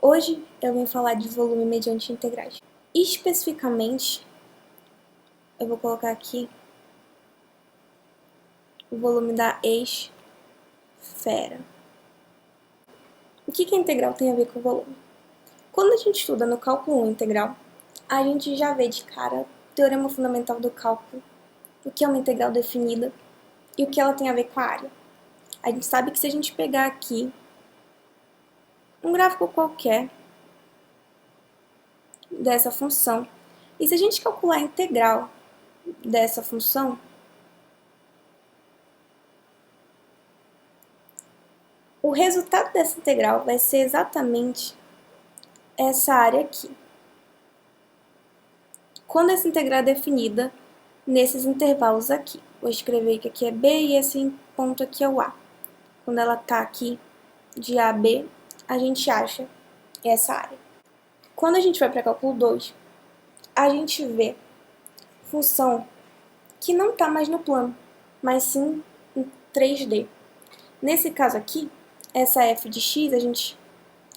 Hoje eu vim falar de volume mediante integrais. Especificamente, eu vou colocar aqui o volume da esfera. O que a integral tem a ver com o volume? Quando a gente estuda no cálculo 1 integral, a gente já vê de cara o teorema fundamental do cálculo, o que é uma integral definida e o que ela tem a ver com a área. A gente sabe que se a gente pegar aqui um gráfico qualquer dessa função, e se a gente calcular a integral dessa função, o resultado dessa integral vai ser exatamente essa área aqui. Quando essa integral é definida nesses intervalos aqui. Vou escrever que aqui é B e esse ponto aqui é o A. Quando ela está aqui de A a B, a gente acha essa área. Quando a gente vai para cálculo 2, a gente vê função que não está mais no plano, mas sim em 3D. Nesse caso aqui, essa f de x a gente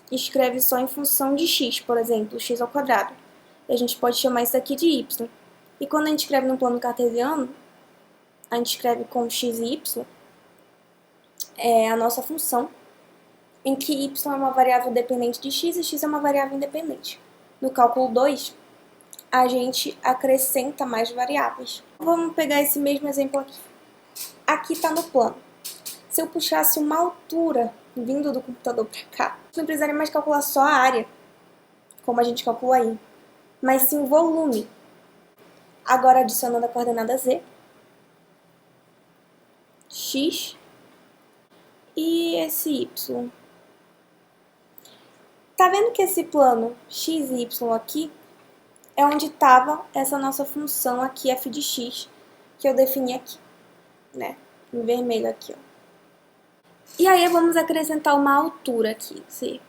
escreve só em função de x, por exemplo, x ao quadrado. E a gente pode chamar isso aqui de y. E quando a gente escreve no plano cartesiano, a gente escreve com x e y, é a nossa função, em que y é uma variável dependente de x e x é uma variável independente. No cálculo 2, a gente acrescenta mais variáveis. Vamos pegar esse mesmo exemplo aqui. Aqui está no plano. Se eu puxasse uma altura vindo do computador para cá, não precisaria mais calcular só a área, como a gente calcula aí, mas sim o volume. Agora, adicionando a coordenada z, x e esse y. Tá vendo que esse plano x e y aqui é onde estava essa nossa função aqui, f de x, que eu defini aqui, né? Em vermelho aqui, ó. E aí vamos acrescentar uma altura aqui, c.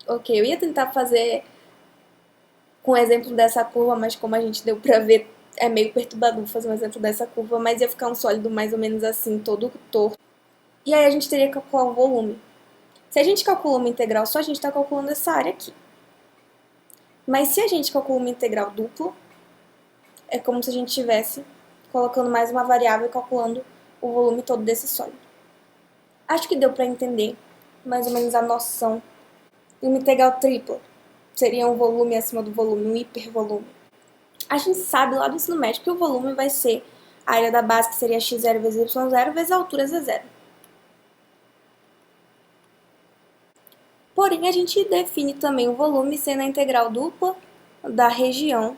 Ok, eu ia tentar fazer com o exemplo dessa curva, mas como a gente deu pra ver, é meio perturbador fazer um exemplo dessa curva, mas ia ficar um sólido mais ou menos assim, todo torto. E aí a gente teria que calcular o volume. Se a gente calcula uma integral só, a gente está calculando essa área aqui. Mas se a gente calcula uma integral dupla, é como se a gente estivesse colocando mais uma variável e calculando o volume todo desse sólido. Acho que deu para entender mais ou menos a noção. E uma integral tripla seria um volume acima do volume, um hipervolume. A gente sabe lá do ensino médio que o volume vai ser a área da base, que seria x0 vezes y0, vezes a altura z0. Porém, a gente define também o volume sendo a integral dupla da região,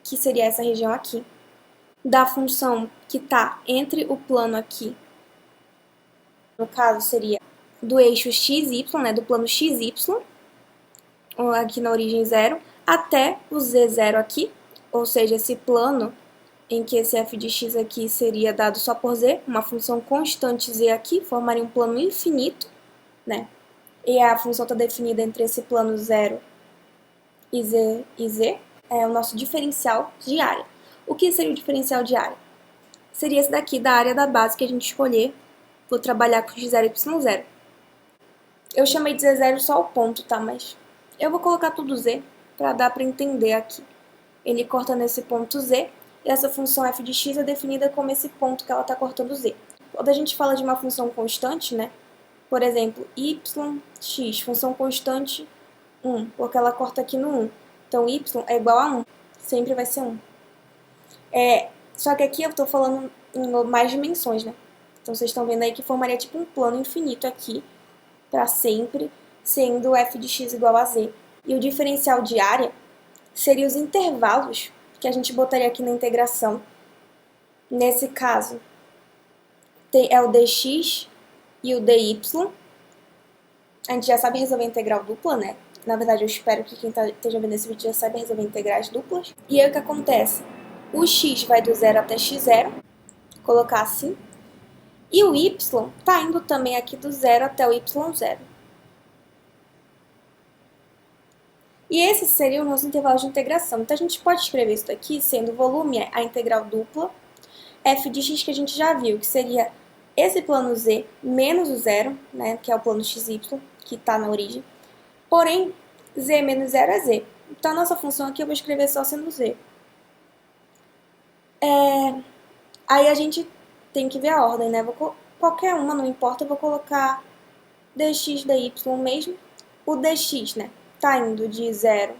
que seria essa região aqui, da função que está entre o plano aqui, no caso seria do eixo xy, né, do plano xy, aqui na origem 0, até o z0 aqui, ou seja, esse plano em que esse f de x aqui seria dado só por z, uma função constante z aqui, formaria um plano infinito, né? E a função está definida entre esse plano 0 e z, é o nosso diferencial de área. O que seria o diferencial de área? Seria esse daqui, da área da base que a gente escolher. Vou trabalhar com x0 e y0. Eu chamei de z0 só o ponto, tá? Mas eu vou colocar tudo z para dar para entender aqui. Ele corta nesse ponto z, e essa função f de x é definida como esse ponto que ela está cortando z. Quando a gente fala de uma função constante, né? Por exemplo, yx, função constante 1, porque ela corta aqui no 1. Então, y é igual a 1, sempre vai ser 1. Só que aqui eu estou falando em mais dimensões, né? Então, vocês estão vendo aí que formaria tipo um plano infinito aqui, para sempre, sendo f de x igual a z. E o diferencial de área seria os intervalos que a gente botaria aqui na integração. Nesse caso, é o dx e o dy. A gente já sabe resolver integral dupla, né? Na verdade, eu espero que quem esteja vendo esse vídeo já saiba resolver integrais duplas. E aí o que acontece? O x vai do 0 até x0, colocar assim. E o y está indo também aqui do 0 até o y0. E esses seriam os nossos intervalos de integração. Então, a gente pode escrever isso daqui sendo o volume a integral dupla, f de x que a gente já viu, que seria esse plano Z menos o zero, né, que é o plano XY, que está na origem. Porém, Z menos zero é Z. Então, a nossa função aqui eu vou escrever só sendo Z. Aí a gente tem que ver a ordem, né? Qualquer uma, não importa, eu vou colocar dx, dy mesmo. O dx, né, tá indo de 0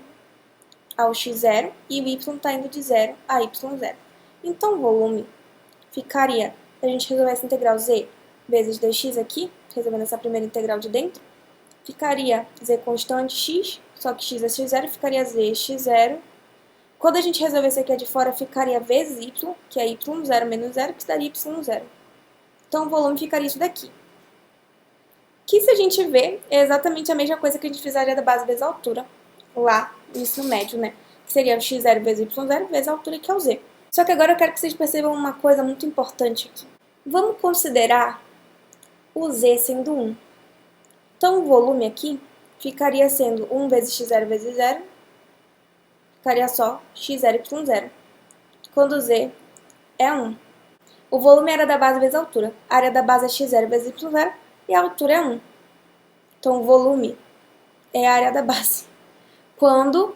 ao x0 e o y tá indo de 0 a y0. Então, o volume ficaria, se a gente resolver essa integral z vezes dx aqui, resolvendo essa primeira integral de dentro, ficaria z constante x, só que x é x0, ficaria z x0. Quando a gente resolver esse aqui de fora, ficaria vezes y, que é y0 menos 0, que daria y0. Então, o volume ficaria isso daqui. Que, se a gente ver, é exatamente a mesma coisa que a gente fiz a área da base vezes a altura, lá no ensino médio, né? Que seria o x0 vezes y0 vezes a altura, que é o z. Só que agora eu quero que vocês percebam uma coisa muito importante aqui. Vamos considerar o z sendo 1. Então, o volume aqui ficaria sendo 1 vezes x0 vezes 0, ficaria só x0, y0, quando z é 1. O volume é a área da base vezes a altura. A área da base é x0 vezes y0 e a altura é 1. Então, o volume é a área da base quando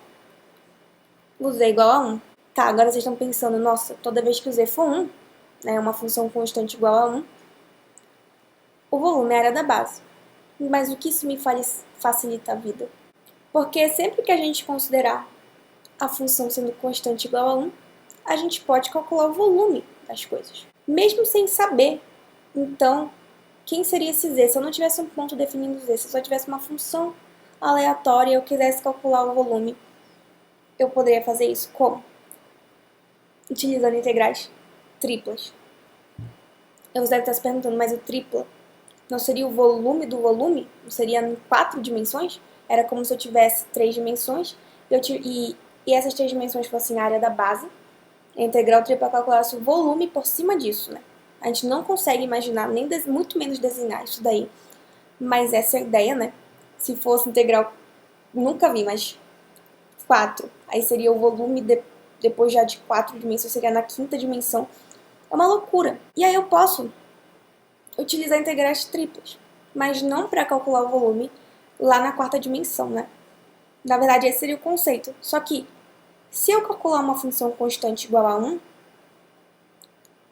o z é igual a 1. Tá, agora vocês estão pensando, nossa, toda vez que o z for 1, né, uma função constante igual a 1, o volume é a área da base. Mas o que isso me facilita a vida? Porque sempre que a gente considerar a função sendo constante igual a 1, a gente pode calcular o volume das coisas, mesmo sem saber. Então, quem seria esse z? Se eu não tivesse um ponto definindo z, se eu só tivesse uma função aleatória e eu quisesse calcular o volume, eu poderia fazer isso como? Utilizando integrais triplas. Eu deve estar se perguntando, mas o tripla não seria o volume do volume? Não seria em 4 dimensões? Era como se eu tivesse 3 dimensões e essas 3 dimensões fossem a área da base. A integral tripla calculasse o volume por cima disso, né? A gente não consegue imaginar, nem muito menos desenhar isso daí. Mas essa é a ideia, né? Se fosse integral, nunca vi, mas 4. Aí seria o volume depois já de 4 dimensões, seria na 5ª dimensão. É uma loucura. E aí eu posso utilizar integrais triplas, mas não para calcular o volume lá na 4ª dimensão, né? Na verdade, esse seria o conceito. Só que, se eu calcular uma função constante igual a 1,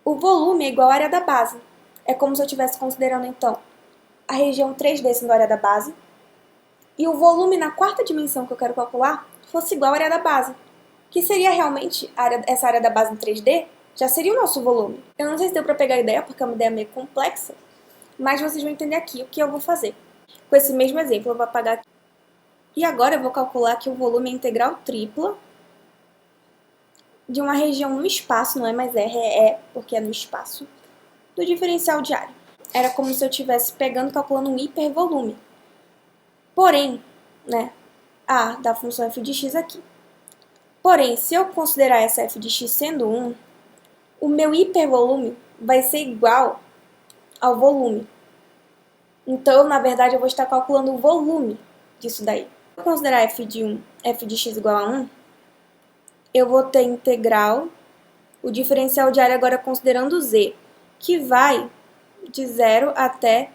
o volume é igual à área da base. É como se eu estivesse considerando, então, a região 3D sendo a área da base, e o volume na 4ª dimensão que eu quero calcular fosse igual à área da base, que seria realmente essa área da base em 3D, já seria o nosso volume. Eu não sei se deu para pegar a ideia, porque é uma ideia meio complexa, mas vocês vão entender aqui o que eu vou fazer. Com esse mesmo exemplo, eu vou apagar aqui. E agora eu vou calcular que o volume é integral tripla de uma região no espaço, não é mais R, é porque é no espaço, do diferencial de área. Era como se eu estivesse pegando e calculando um hipervolume. Porém, né, A da função f de x aqui. Porém, se eu considerar essa f de x sendo 1, o meu hipervolume vai ser igual ao volume. Então, na verdade, eu vou estar calculando o volume disso daí. Se eu considerar f de x igual a 1, eu vou ter integral, o diferencial de área agora considerando z, que vai de 0 até...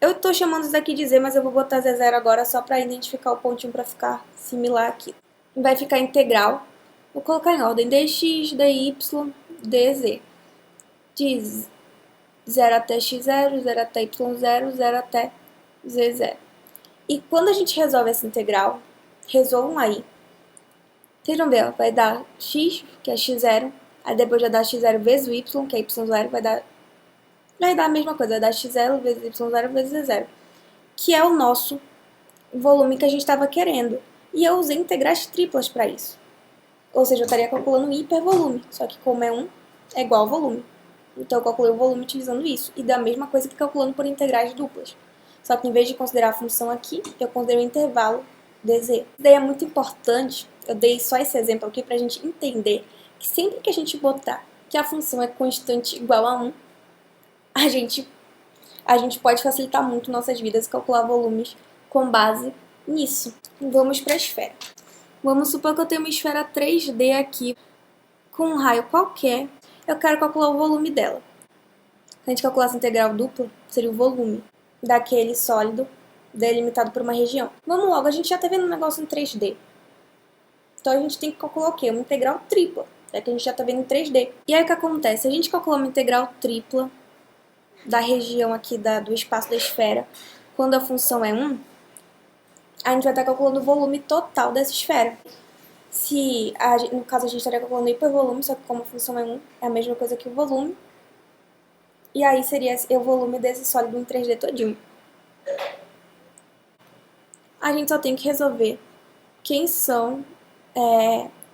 Eu estou chamando isso daqui de z, mas eu vou botar z0 agora só para identificar o pontinho para ficar similar aqui. Vai ficar integral, vou colocar em ordem, dx, dy, dz. De 0 até x0, 0 até y0, 0 até z0. E quando a gente resolve essa integral, resolvam aí. Vocês vão ver, ó, vai dar x, que é x0, aí depois já dá x0 vezes o y, que é y0, vai dar a mesma coisa, vai dar x0 vezes y0 vezes z0, que é o nosso volume que a gente estava querendo. E eu usei integrais triplas para isso. Ou seja, eu estaria calculando um hipervolume, só que como é 1, é igual ao volume. Então eu calculei o volume utilizando isso, e da mesma coisa que calculando por integrais duplas. Só que em vez de considerar a função aqui, eu considerei o intervalo dz. Isso daí é muito importante, eu dei só esse exemplo aqui para a gente entender que sempre que a gente botar que a função é constante igual a 1, a gente pode facilitar muito nossas vidas e calcular volumes com base nisso. Vamos para a esfera. Vamos supor que eu tenho uma esfera 3D aqui, com um raio qualquer, eu quero calcular o volume dela. a gente calculasse a integral dupla, seria o volume daquele sólido delimitado por uma região. Vamos logo, a gente já está vendo um negócio em 3D. Então a gente tem que calcular o quê? Uma integral tripla, já que a gente já está vendo em 3D. E aí o que acontece? A gente calcula uma integral tripla da região aqui do espaço da esfera, quando a função é 1, a gente vai estar calculando o volume total dessa esfera. No caso, a gente estaria calculando o hipervolume, só que como a função é 1, é a mesma coisa que o volume. E aí seria o volume desse sólido em 3D todinho. A gente só tem que resolver quem são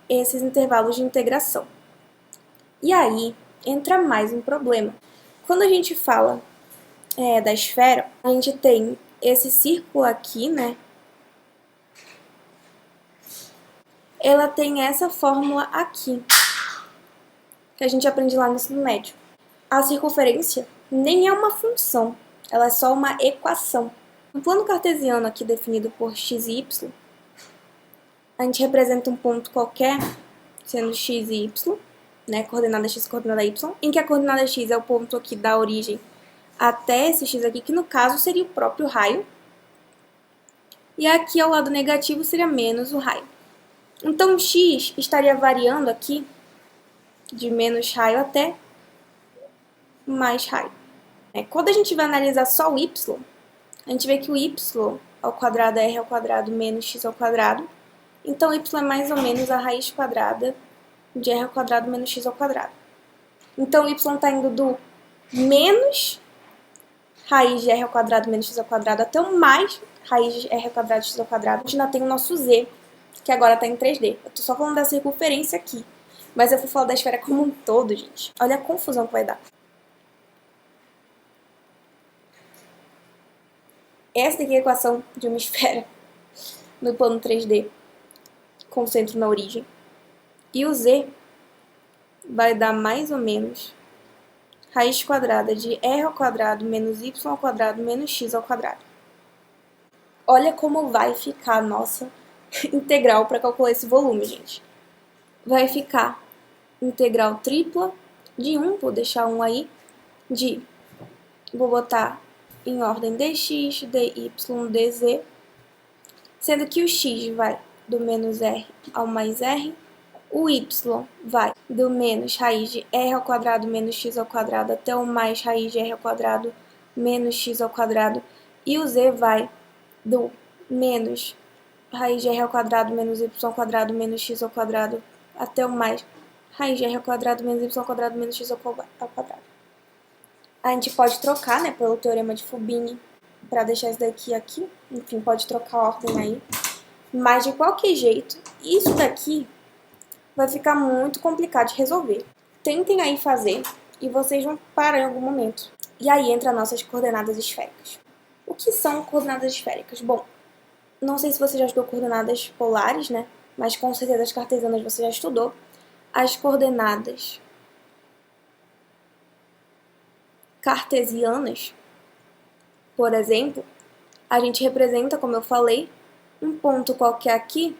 esses intervalos de integração. E aí entra mais um problema. Quando a gente fala da esfera, a gente tem esse círculo aqui, né? Ela tem essa fórmula aqui, que a gente aprende lá no ensino médio. A circunferência nem é uma função, ela é só uma equação. No plano cartesiano aqui definido por x e y, a gente representa um ponto qualquer, sendo x e y, né, coordenada x e coordenada y, em que a coordenada x é o ponto aqui da origem até esse x aqui, que no caso seria o próprio raio, e aqui ao lado negativo seria menos o raio. Então, x estaria variando aqui de menos raio até mais raio. Quando a gente vai analisar só o y, a gente vê que o y ao quadrado é r ao quadrado menos x ao quadrado. Então, y é mais ou menos a raiz quadrada de r ao quadrado menos x ao quadrado. Então, y está indo do menos raiz de r ao quadrado menos x ao quadrado até o mais raiz de r ao quadrado x ao quadrado. A gente ainda tem o nosso z, que agora está em 3D. Eu tô só falando da circunferência aqui, mas eu fui falar da esfera como um todo, gente. Olha a confusão que vai dar. Essa daqui é a equação de uma esfera no plano 3D, com o centro na origem. E o z vai dar mais ou menos raiz quadrada de r ao quadrado menos y ao quadrado menos x ao quadrado. Olha como vai ficar a nossa integral para calcular esse volume, gente. Vai ficar integral tripla de 1, vou deixar 1 aí, vou botar em ordem dx, dy, dz, sendo que o x vai do menos r ao mais r, o y vai do menos raiz de r ao quadrado menos x ao quadrado até o mais raiz de r ao quadrado menos x ao quadrado, e o z vai do menos raiz de r ao quadrado menos y ao quadrado menos x ao quadrado até o mais raiz de r ao quadrado menos y ao quadrado menos x ao quadrado. A gente pode trocar, né, pelo teorema de Fubini para deixar isso daqui aqui. Enfim, pode trocar a ordem aí. Mas, de qualquer jeito, isso daqui vai ficar muito complicado de resolver. Tentem aí fazer e vocês vão parar em algum momento. E aí entra as nossas coordenadas esféricas. O que são coordenadas esféricas? Bom, não sei se você já estudou coordenadas polares, né? Mas com certeza as cartesianas você já estudou. As coordenadas cartesianas, por exemplo, a gente representa, como eu falei, um ponto qualquer aqui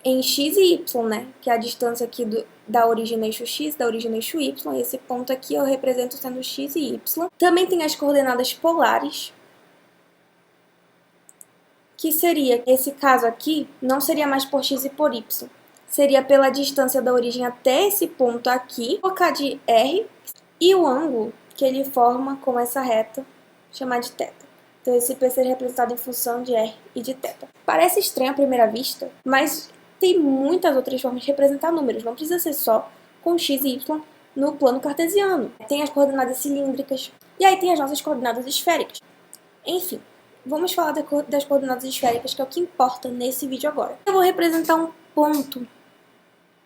em x e y, né? Que é a distância aqui da origem no eixo x, da origem no eixo y. E esse ponto aqui eu represento sendo x e y. Também tem as coordenadas polares, que seria, esse caso aqui, não seria mais por x e por y. Seria pela distância da origem até esse ponto aqui, colocar de r, e o ângulo que ele forma com essa reta, chamar de θ. Então, esse P seria representado em função de r e de θ. Parece estranho à primeira vista, mas tem muitas outras formas de representar números. Não precisa ser só com x e y no plano cartesiano. Tem as coordenadas cilíndricas, e aí tem as nossas coordenadas esféricas. Enfim, vamos falar das coordenadas esféricas, que é o que importa nesse vídeo agora. Eu vou representar um ponto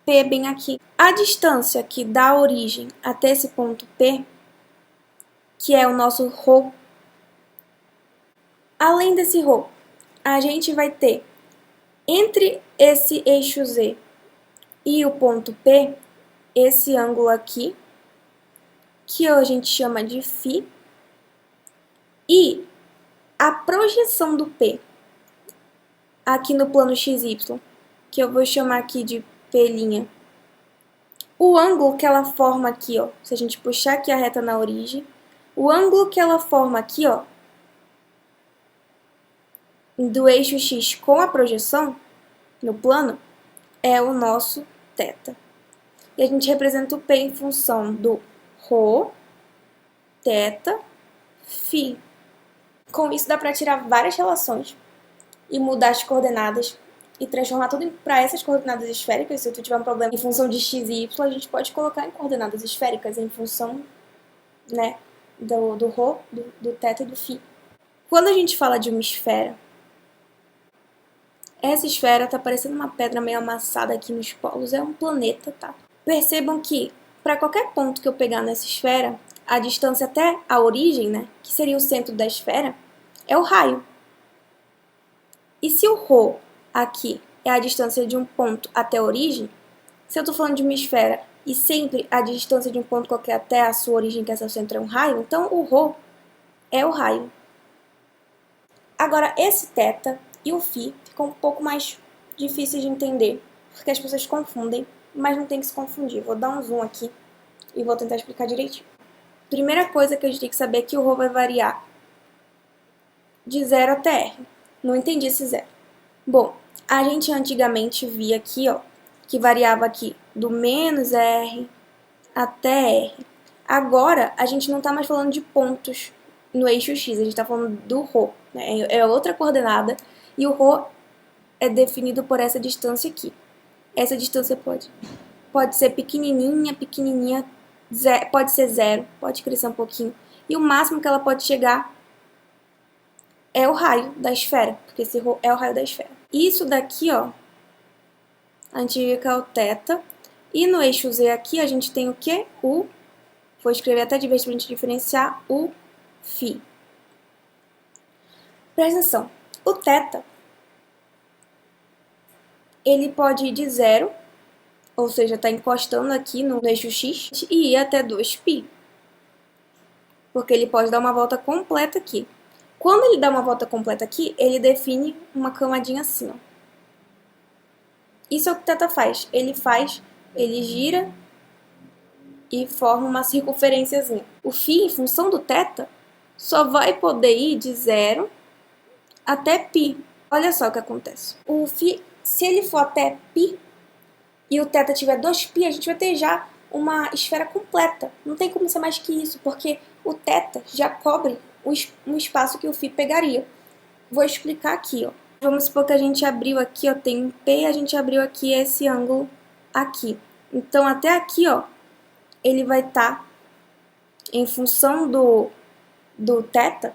P bem aqui. A distância aqui da origem até esse ponto P, que é o nosso ρ, além desse ρ, a gente vai ter entre esse eixo Z e o ponto P, esse ângulo aqui, que a gente chama de φ, e a projeção do P aqui no plano XY, que eu vou chamar aqui de P', O ângulo que ela forma aqui, ó, se a gente puxar aqui a reta na origem, o ângulo que ela forma aqui, ó, do eixo x com a projeção no plano, é o nosso θ. E a gente representa o P em função do ρ, θ, φ. Com isso dá para tirar várias relações e mudar as coordenadas e transformar tudo para essas coordenadas esféricas. Se tu tiver um problema em função de x e y, a gente pode colocar em coordenadas esféricas em função, né, do ρ, do θ e do φ. Quando a gente fala de uma esfera, essa esfera tá parecendo uma pedra meio amassada aqui nos polos, é um planeta, tá? Percebam que, para qualquer ponto que eu pegar nessa esfera, a distância até a origem, né, que seria o centro da esfera, é o raio. E se o ρ aqui é a distância de um ponto até a origem, se eu estou falando de uma esfera e sempre a distância de um ponto qualquer até a sua origem, que é seu centro, é um raio, então o ρ é o raio. Agora, esse θ e o φ ficam um pouco mais difíceis de entender, porque as pessoas confundem, mas não tem que se confundir. Vou dar um zoom aqui e vou tentar explicar direitinho. Primeira coisa que a gente tem que saber é que o ρ vai variar de 0 até r. Não entendi esse zero. Bom, a gente antigamente via aqui, ó, que variava aqui do menos r até r. Agora, a gente não está mais falando de pontos no eixo x, a gente está falando do ρ, né? É outra coordenada, e o ρ é definido por essa distância aqui. Essa distância pode ser pequenininha, pode ser zero, pode crescer um pouquinho, e o máximo que ela pode chegar é o raio da esfera, porque esse ρ é o raio da esfera. Isso daqui, ó, a gente vê que é o θ, e no eixo z aqui a gente tem o quê? Vou escrever até de vez pra gente diferenciar, o φ. Presta atenção, o θ, ele pode ir de 0, ou seja, está encostando aqui no eixo x, e ir até 2π, porque ele pode dar uma volta completa aqui. Quando ele dá uma volta completa aqui, ele define uma camadinha assim, ó. Isso é o que o θ faz. Ele gira e forma uma circunferênciazinha. O φ, em função do θ, só vai poder ir de 0 até π. Olha só o que acontece. O φ, se ele for até π e o θ tiver 2π, a gente vai ter já uma esfera completa. Não tem como ser mais que isso, porque o θ já cobre um espaço que o φ pegaria. Vou explicar aqui, ó. Vamos supor que a gente abriu aqui, ó, tem um P, a gente abriu aqui esse ângulo aqui. Então, até aqui, ó, ele vai estar, em função do θ,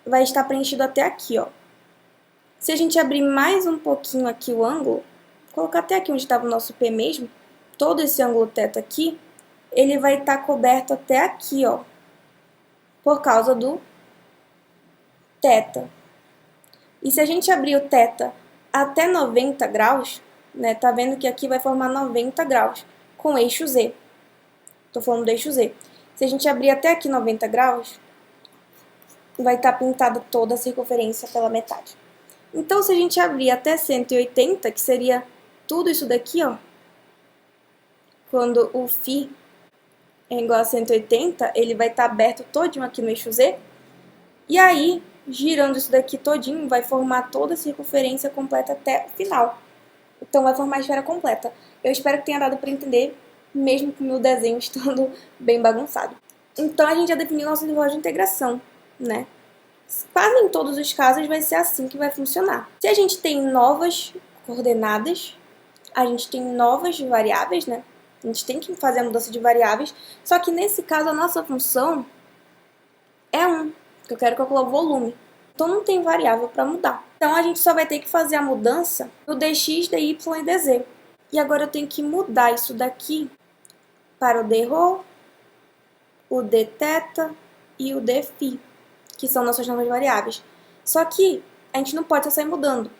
vai estar preenchido até aqui, ó. Se a gente abrir mais um pouquinho aqui o ângulo, colocar até aqui onde estava o nosso P mesmo, todo esse ângulo θ aqui, ele vai estar coberto até aqui, ó, por causa do θ. E se a gente abrir o θ até 90 graus, né, tá vendo que aqui vai formar 90 graus com o eixo Z. Tô falando do eixo Z. Se a gente abrir até aqui 90 graus, vai estar pintada toda a circunferência pela metade. Então, se a gente abrir até 180, que seria tudo isso daqui, ó, quando o φ é igual a 180, ele vai estar aberto todinho aqui no eixo Z, e aí, girando isso daqui todinho, vai formar toda a circunferência completa até o final. Então, vai formar a esfera completa. Eu espero que tenha dado para entender, mesmo com o meu desenho estando bem bagunçado. Então, a gente já definiu nosso intervalo de integração, né? Quase em todos os casos vai ser assim que vai funcionar. Se a gente tem novas coordenadas, a gente tem novas variáveis, né? A gente tem que fazer a mudança de variáveis, só que nesse caso a nossa função é 1, que eu quero calcular o volume. Então não tem variável para mudar. Então a gente só vai ter que fazer a mudança do dx, dy e dz. E agora eu tenho que mudar isso daqui para o dρ, o dθ e o dφ, que são nossas novas variáveis. Só que a gente não pode só sair mudando.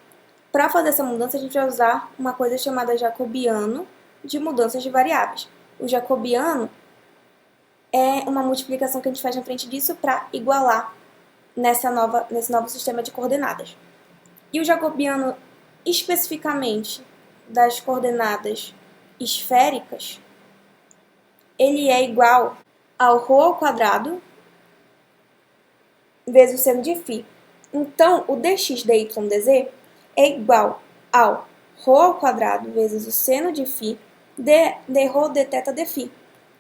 Para fazer essa mudança, a gente vai usar uma coisa chamada jacobiano de mudanças de variáveis. O jacobiano é uma multiplicação que a gente faz na frente disso para igualar nesse novo sistema de coordenadas. E o jacobiano, especificamente, das coordenadas esféricas, ele é igual ao ρ ao quadrado vezes o seno de φ. Então, o dx, dy, dz é igual ao ρ ao quadrado vezes o seno de φ de ρ, dθ, dφ.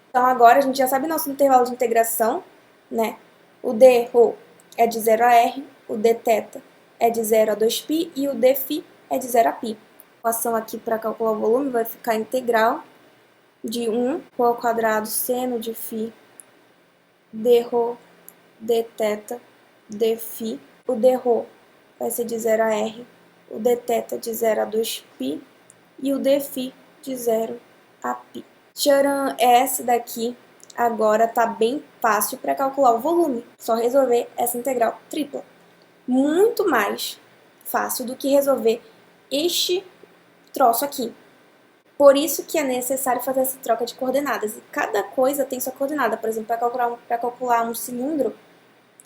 Então, agora a gente já sabe nosso intervalo de integração, né? O dρ é de 0 a r, o dθ é de 0 a 2π e o dφ é de 0 a π. A equação aqui para calcular o volume vai ficar integral de 1 ρ ao quadrado seno de φ dρ, dθ, dφ. O dρ vai ser de 0 a r, o dθ de 0 a 2π e o dφ de 0 a π. Tcharam, essa daqui agora tá bem fácil para calcular o volume. Só resolver essa integral tripla. Muito mais fácil do que resolver este troço aqui. Por isso que é necessário fazer essa troca de coordenadas. E cada coisa tem sua coordenada. Por exemplo, para calcular um cilindro,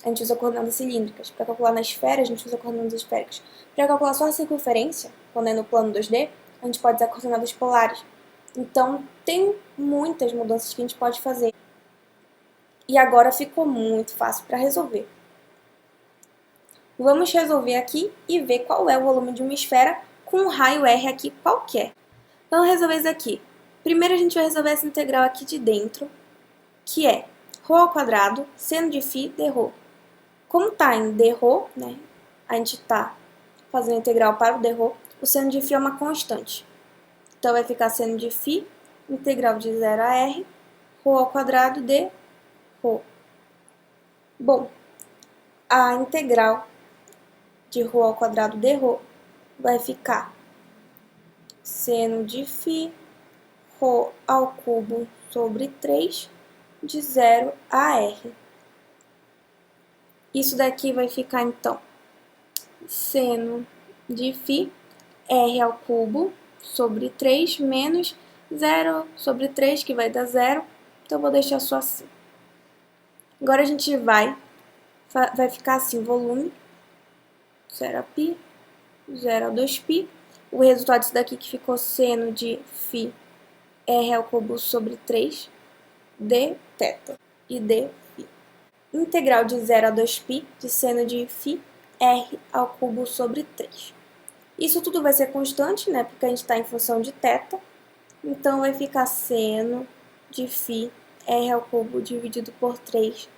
a gente usa coordenadas cilíndricas. Para calcular na esfera, a gente usa coordenadas esféricas. Para calcular só a circunferência, quando é no plano 2D, a gente pode usar coordenadas polares. Então, tem muitas mudanças que a gente pode fazer. E agora ficou muito fácil para resolver. Vamos resolver aqui e ver qual é o volume de uma esfera com um raio R aqui qualquer. Vamos resolver isso aqui. Primeiro a gente vai resolver essa integral aqui de dentro, que é ρ ao quadrado, seno de φ dρ. Como está em dρ, né, a gente está fazendo a integral para o dρ, o seno de φ é uma constante. Então vai ficar seno de φ, integral de 0 a r, ρ ao quadrado de ρ. Bom, a integral de ρ ao quadrado de ρ vai ficar seno de φ, ρ ao cubo sobre 3, de 0 a r. Isso daqui vai ficar, então, seno de φ, r ao cubo sobre 3 menos 0 sobre 3, que vai dar 0. Então, eu vou deixar só assim. Agora, a gente vai ficar assim, volume 0 a π, 0 a 2π. O resultado disso daqui que ficou seno de φ, r ao cubo sobre 3, dθ e dφ. Integral de 0 a 2π de seno de φ, r ao cubo sobre 3. Isso tudo vai ser constante, né? Porque a gente está em função de θ. Então, vai ficar seno de φ, r ao cubo dividido por 3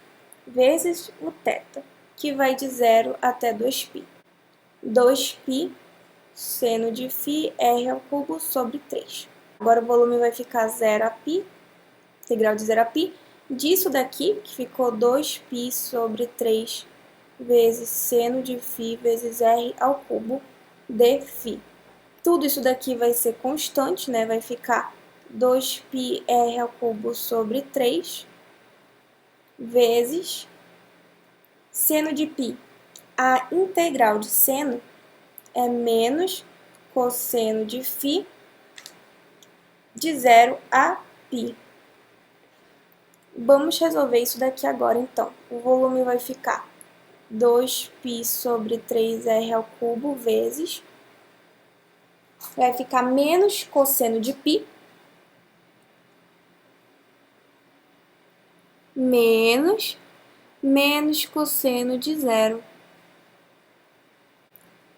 vezes o θ, que vai de 0 até 2π. 2π seno de φ, r ao cubo sobre 3. Agora o volume vai ficar 0 a π, integral de 0 a π, disso daqui, que ficou 2π sobre 3 vezes seno de φ vezes r ao cubo dφ. Tudo isso daqui vai ser constante, né? Vai ficar 2π r ao cubo sobre 3 vezes seno de π. A integral de seno é menos cosseno de φ de 0 a π. Vamos resolver isso daqui agora, então. O volume vai ficar 2π sobre 3r ao cubo vezes... Vai ficar menos cosseno de π menos cosseno de 0.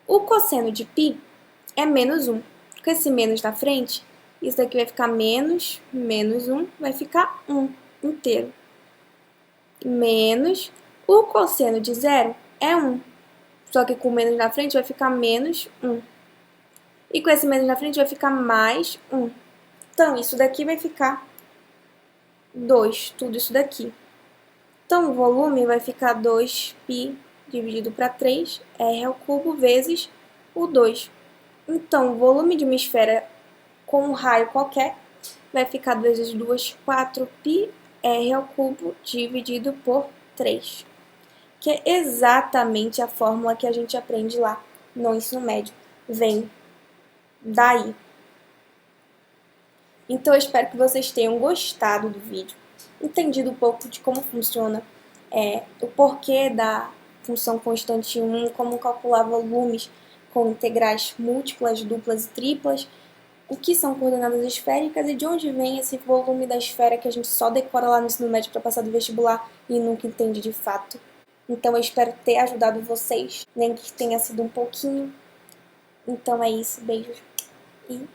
O cosseno de π é menos 1. Com esse menos na frente, isso daqui vai ficar menos 1, vai ficar 1 inteiro. Menos o cosseno de 0 é 1. Só que com menos na frente vai ficar menos 1. E com esse menos na frente vai ficar mais 1. Então, isso daqui vai ficar 2, tudo isso daqui. Então, o volume vai ficar 2π dividido para 3, r ao cubo, vezes o 2. Então, o volume de uma esfera com um raio qualquer vai ficar 2 vezes 2, 4π, r ao cubo, dividido por 3. Que é exatamente a fórmula que a gente aprende lá no ensino médio. Vem daí. Então, eu espero que vocês tenham gostado do vídeo, entendido um pouco de como funciona o porquê da função constante 1, como calcular volumes com integrais múltiplas, duplas e triplas, o que são coordenadas esféricas e de onde vem esse volume da esfera que a gente só decora lá no ensino médio para passar do vestibular e nunca entende de fato. Então eu espero ter ajudado vocês, nem que tenha sido um pouquinho. Então é isso, beijos e